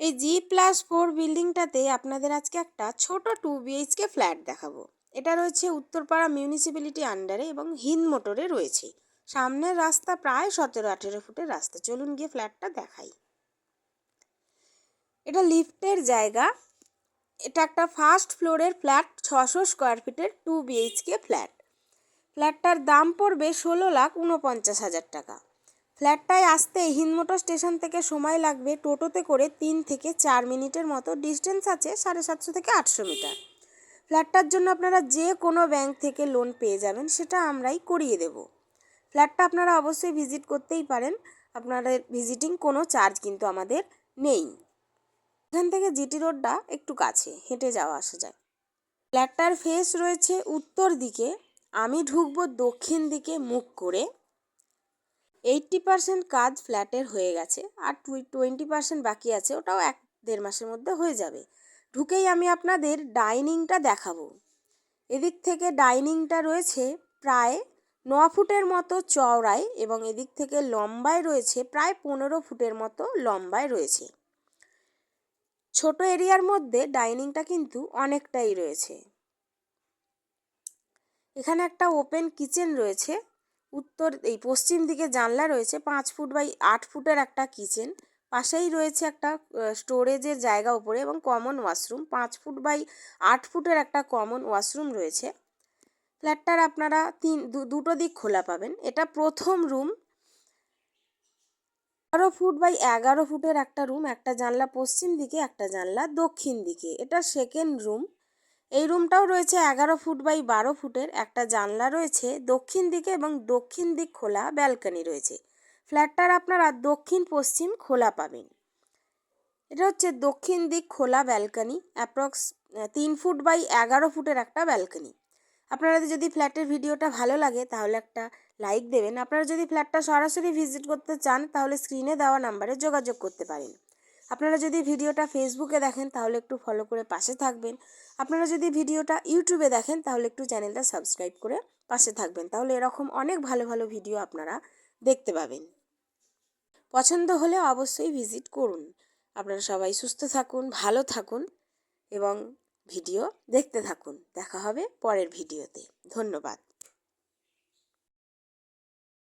এই G+4 বিল্ডিংটাতে আপনাদের আজকে একটা ছোট 2 BHK ফ্ল্যাট দেখাবো। এটা রয়েছে উত্তরপাড়া মিউনিসিপ্যালিটি আন্ডারে এবং হিন্দ মোটরে রয়েছে। সামনের রাস্তা প্রায় 17-18 ফুটের রাস্তা। চলুন গিয়ে ফ্ল্যাটটা দেখাই। এটা লিফটের জায়গা। এটা একটা ফার্স্ট ফ্লোরের ফ্ল্যাট, 600 স্কোয়ার ফিটের 2 BHK ফ্ল্যাট। ফ্ল্যাটটার দাম পড়বে 16,49,000 টাকা। ফ্ল্যাটটায় আসতে হিন্দ মোটর স্টেশন থেকে সময় লাগবে টোটোতে করে 3 থেকে 4 মিনিটের মতো। ডিস্টেন্স আছে 750 থেকে 800 মিটার। ফ্ল্যাটটার জন্য আপনারা যে কোনো ব্যাংক থেকে লোন পেয়ে যাবেন, সেটা আমরাই করিয়ে দেব। ফ্ল্যাটটা আপনারা অবশ্যই ভিজিট করতেই পারেন। আপনাদের ভিজিটিং কোনো চার্জ কিন্তু আমাদের নেই। এখান থেকে জিটি রোডটা একটু কাছে, হেঁটে যাওয়া আসা যায়। ফ্ল্যাটটার ফেস রয়েছে উত্তর দিকে, আমি ঢুকবো দক্ষিণ দিকে মুখ করে। 80% কাজ ফ্ল্যাটের হয়ে গেছে, আর 20% বাকি আছে, ওটাও 1-1.5 মাসের মধ্যে হয়ে যাবে। ঢুকেই আমি আপনাদের ডাইনিংটা দেখাবো। এদিক থেকে ডাইনিংটা রয়েছে প্রায় 9 ফুটের মতো চওড়ায় এবং এদিক থেকে লম্বায় রয়েছে প্রায় 15 ফুটের মতো লম্বায় রয়েছে। ছোট এরিয়ার মধ্যে ডাইনিংটা কিন্তু অনেকটাই রয়েছে। এখানে একটা ওপেন কিচেন রয়েছে। পশ্চিম দিকে জানলা রয়েছে, 5 ফুট বাই 8 ফুটের একটা কিচেন। পাশেই রয়েছে একটা স্টোরেজের জায়গা উপরে এবং কমন ওয়াশরুম। 5 ফুট বাই 8 ফুটের একটা কমন ওয়াশরুম রয়েছে। ফ্ল্যাটটার আপনারা দুটো দিক খোলা পাবেন। এটা প্রথম রুম। 11 ফুট বাই 11 ফুটের একটা রুম, একটা জানলা পশ্চিম দিকে, একটা জানলা দক্ষিণ দিকে। এটা সেকেন্ড রুম। এই রুমটাও রয়েছে 11 ফুট বাই 12 ফুটের, একটা জানলা রয়েছে দক্ষিণ দিকে এবং দক্ষিণ দিক খোলা ব্যালকনি রয়েছে। ফ্ল্যাটটার আপনারা দক্ষিণ পশ্চিম খোলা পাবেন। এটা হচ্ছে দক্ষিণ দিক খোলা ব্যালকনি, অ্যাপ্রক্স 3 ফুট বাই 11 ফুটের একটা ব্যালকনি। আপনারা যদি ফ্ল্যাটের ভিডিওটা ভালো লাগে তাহলে একটা লাইক দেবেন। আপনারা যদি ফ্ল্যাটটা সরাসরি ভিজিট করতে চান তাহলে স্ক্রিনে দেওয়া নাম্বারে যোগাযোগ করতে পারেন। আপনারা যদি ভিডিওটা ফেসবুকে দেখেন তাহলে একটু ফলো করে পাশে থাকবেন। আপনারা যদি ভিডিওটা ইউটিউবে দেখেন তাহলে একটু চ্যানেলটা সাবস্ক্রাইব করে পাশে থাকবেন। তাহলে এরকম অনেক ভালো ভালো ভিডিও আপনারা দেখতে পাবেন। পছন্দ হলে অবশ্যই ভিজিট করুন। আপনারা সবাই সুস্থ থাকুন, ভালো থাকুন এবং ভিডিও দেখতে থাকুন। দেখা হবে পরের ভিডিওতে। ধন্যবাদ।